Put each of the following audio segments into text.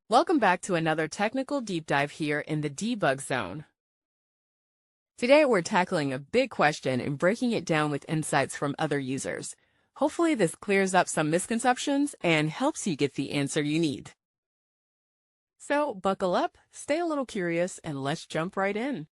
Welcome back to another technical deep dive here in the debug zone. Today we're tackling a big question and breaking it down with insights from other users. Hopefully this clears up some misconceptions and helps you get the answer you need. So buckle up, stay a little curious, and let's jump right in.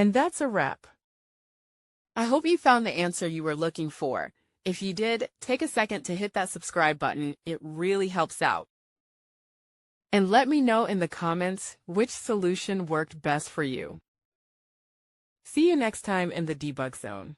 And that's a wrap. I hope you found the answer you were looking for. If you did, take a second to hit that subscribe button. It really helps out. And let me know in the comments which solution worked best for you. See you next time in the debug zone.